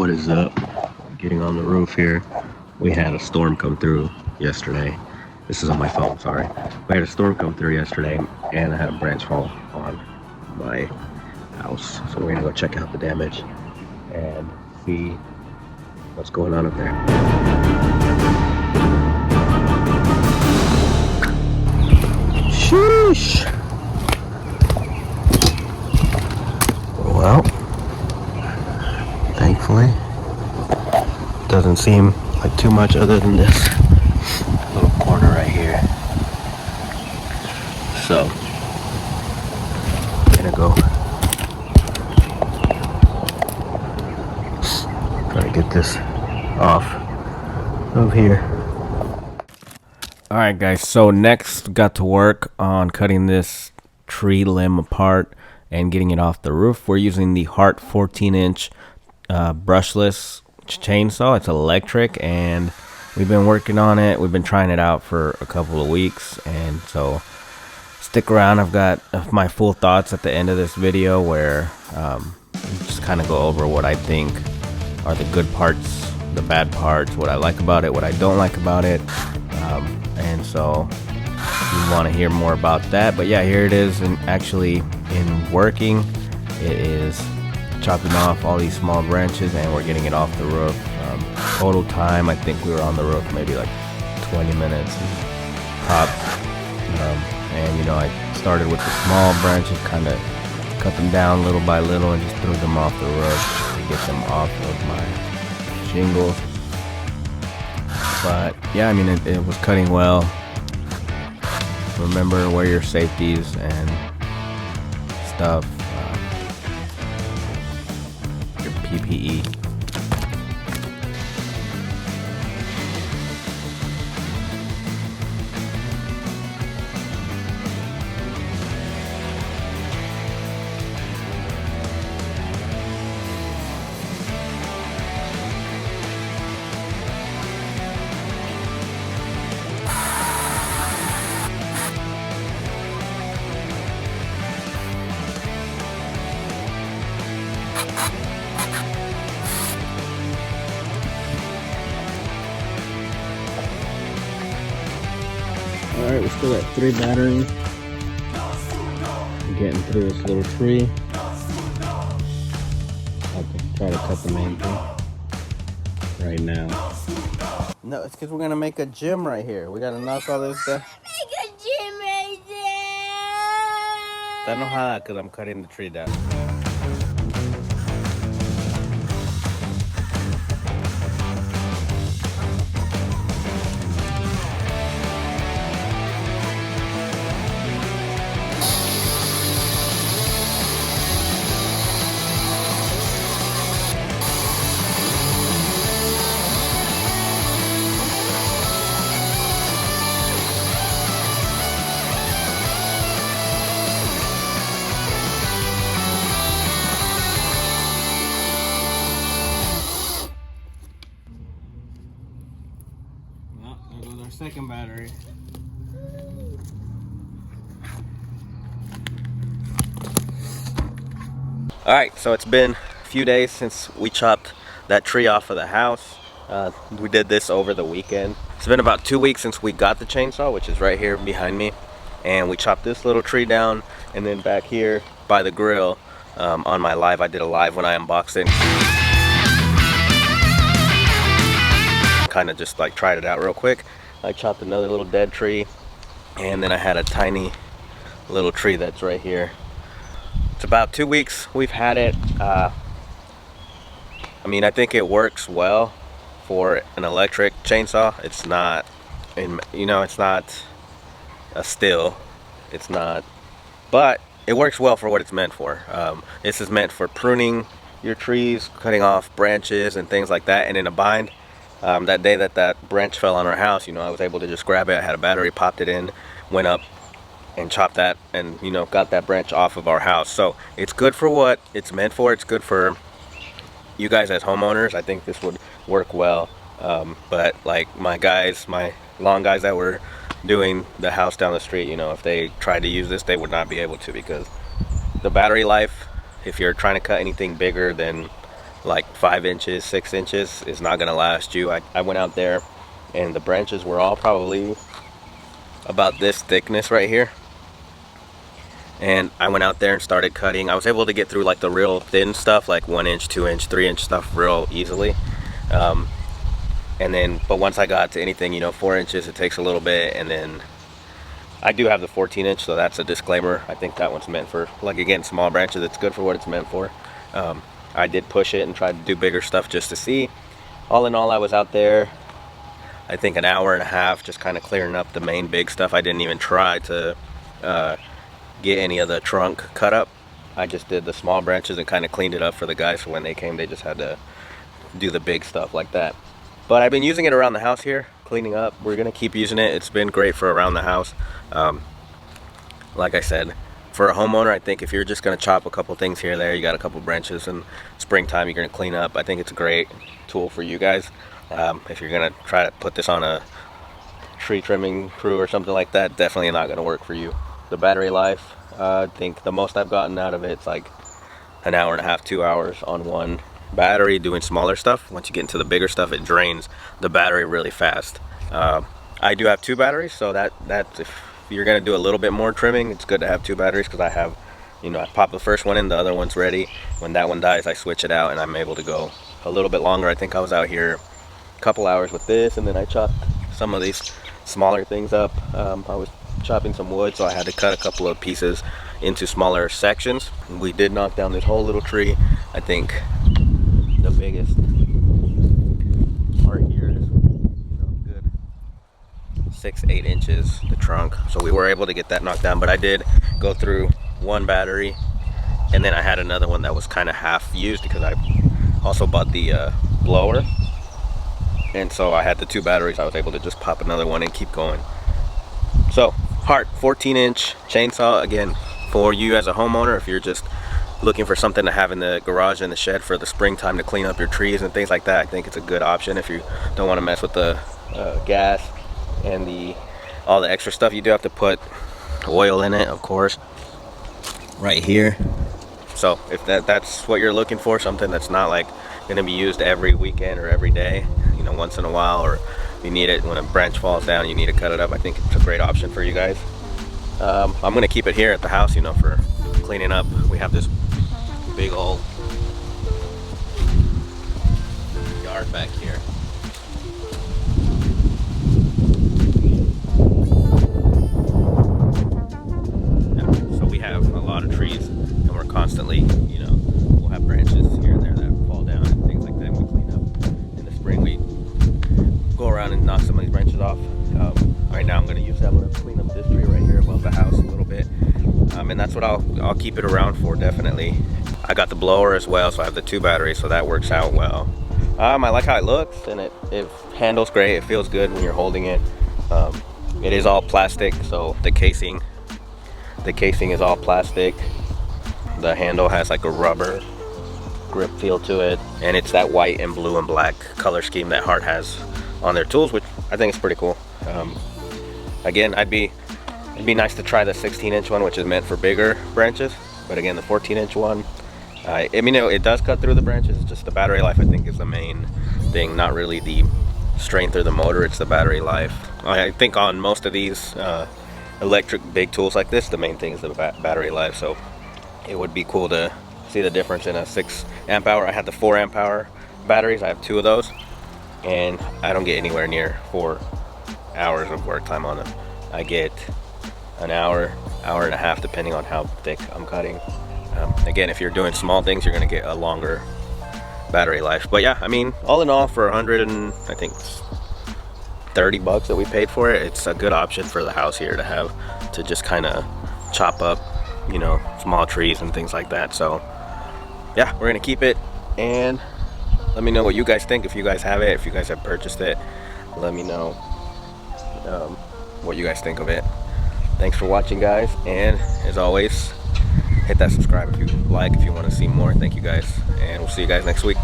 What is up? Getting on the roof here. We had a storm come through yesterday. This is on my phone, sorry. We had a storm come through yesterday and I had a branch fall on my house. So we're gonna go check out the damage and see what's going on up there. Sheesh. Well, thankfully, doesn't seem like too much other than this little corner right here. So, I'm gonna go try to get this off of here. Alright guys, so next got to work on cutting this tree limb apart and getting it off the roof. We're using the Hart 14-inch brushless chainsaw. It's electric and we've been working on it. We've been trying it out for a couple of weeks, and so stick around. I've got my full thoughts at the end of this video where just kind of go over what I think are the good parts, the bad parts, what I like about it, what I don't like about it. And so if you want to hear more about that, but yeah, here it is, and actually in working. It is chopping off all these small branches and we're getting it off the roof. Total time, I think we were on the roof maybe like 20 minutes tops. And you know, I started with the small branches, kind of cut them down little by little and just threw them off the roof to get them off of my shingles. But yeah, I mean, it was cutting well. Remember, wear your safeties and stuff, your PPE. Alright, we still got 3 batteries. We're getting through this little tree. I'll try to cut the main thing right now. No, it's because we're gonna make a gym right here. We gotta knock all this down. Make a gym right there. I know how, because I'm cutting the tree down. There goes our second battery. Alright, so it's been a few days since we chopped that tree off of the house. We did this over the weekend. It's been about 2 weeks since we got the chainsaw, which is right here behind me. And we chopped this little tree down, and then back here by the grill, on my live, I did a live when I unboxed it. Kind of just like tried it out real quick. I chopped another little dead tree, and then I had a tiny little tree that's right here. It's about 2 weeks we've had it. I mean, I think it works well for an electric chainsaw. It's not, you know, it's not a still. It's not, but it works well for what it's meant for. This is meant for pruning your trees, cutting off branches and things like that. And in a bind, that day that branch fell on our house, you know, I was able to just grab it. I had a battery, popped it in, went up and chopped that, and you know, got that branch off of our house. So it's good for what it's meant for. It's good for you guys as homeowners. I think this would work well. But like my lawn guys that were doing the house down the street, you know, if they tried to use this, they would not be able to, because the battery life, if you're trying to cut anything bigger than like 5 inches, 6 inches is not gonna last you. I went out there and the branches were all probably about this thickness right here. And I went out there and started cutting. I was able to get through like the real thin stuff, like 1 inch, 2 inch, 3 inch stuff real easily. And then, but once I got to anything, 4 inches, it takes a little bit. And then I do have the 14 inch, so that's a disclaimer. I think that one's meant for, like, again, small branches. It's good for what it's meant for. I did push it and try to do bigger stuff just to see. All in all, I was out there, I think, an hour and a half, just kind of clearing up the main big stuff. I didn't even try to get any of the trunk cut up. I just did the small branches and kind of cleaned it up for the guys, so when they came, they just had to do the big stuff like that. But I've been using it around the house here, cleaning up. We're gonna keep using it. It's been great for around the house. Like I said, for a homeowner, I think if you're just gonna chop a couple things here and there, you got a couple branches in springtime you're gonna clean up, I think it's a great tool for you guys. If you're gonna try to put this on a tree trimming crew or something like that, definitely not gonna work for you. The battery life, I think the most I've gotten out of it's like an hour and a half, 2 hours on one battery doing smaller stuff. Once you get into the bigger stuff, it drains the battery really fast. I do have 2 batteries, so that's if you're gonna do a little bit more trimming, it's good to have 2 batteries, because I have, I pop the first one in, the other one's ready. When that one dies, I switch it out and I'm able to go a little bit longer. I think I was out here a couple hours with this, and then I chopped some of these smaller things up. I was chopping some wood, so I had to cut a couple of pieces into smaller sections. We did knock down this whole little tree. I think the biggest part here is good 6-8 inches, the trunk, so we were able to get that knocked down. But I did go through one battery, and then I had another one that was kind of half used because I also bought the blower, and so I had the 2 batteries. I was able to just pop another one and keep going. So Hart 14-inch chainsaw, again, for you as a homeowner, if you're just looking for something to have in the garage and the shed for the springtime to clean up your trees and things like that, I think it's a good option. If you don't want to mess with the gas and all the extra stuff, you do have to put oil in it, of course, right here. So if that's what you're looking for, something that's not like going to be used every weekend or every day, once in a while, or you need it when a branch falls down, you need to cut it up, I think it's a great option for you guys. I'm going to keep it here at the house, for cleaning up. We have this big old yard back here. Yeah, so we have a lot of trees, and we're constantly, we'll have branches here and there that fall down and things like that, and we clean up. In the spring, we go around and knock some of these branches off. Right now I'm going to clean up this tree right here above the house a little bit, and that's what I'll keep it around for, definitely. I got the blower as well, so I have the 2 batteries, so that works out well. I like how it looks, and it handles great. It feels good when you're holding it. It is all plastic, so the casing is all plastic. The handle has like a rubber grip feel to it, and it's that white and blue and black color scheme that Hart has on their tools, which I think is pretty cool. Again, it'd be nice to try the 16-inch one, which is meant for bigger branches, but again, the 14-inch one, I mean, it does cut through the branches. It's just the battery life, I think, is the main thing, not really the strength or the motor. It's the battery life. I think on most of these electric big tools like this, the main thing is the battery life. So it would be cool to see the difference in a 6 amp hour. I had the 4 amp hour batteries. I have 2 of those, and I don't get anywhere near 4 hours of work time on them. I get an hour and a half, depending on how thick I'm cutting. Again, if you're doing small things, you're going to get a longer battery life. But yeah, I mean, all in all, for 100 and I think $30 that we paid for it, it's a good option for the house here to have, to just kind of chop up, small trees and things like that. So yeah, we're going to keep it, and let me know what you guys think. If you guys have it, if you guys have purchased it, let me know what you guys think of it. Thanks for watching, guys, and as always, hit that subscribe if you like, if you want to see more. Thank you guys, and we'll see you guys next week.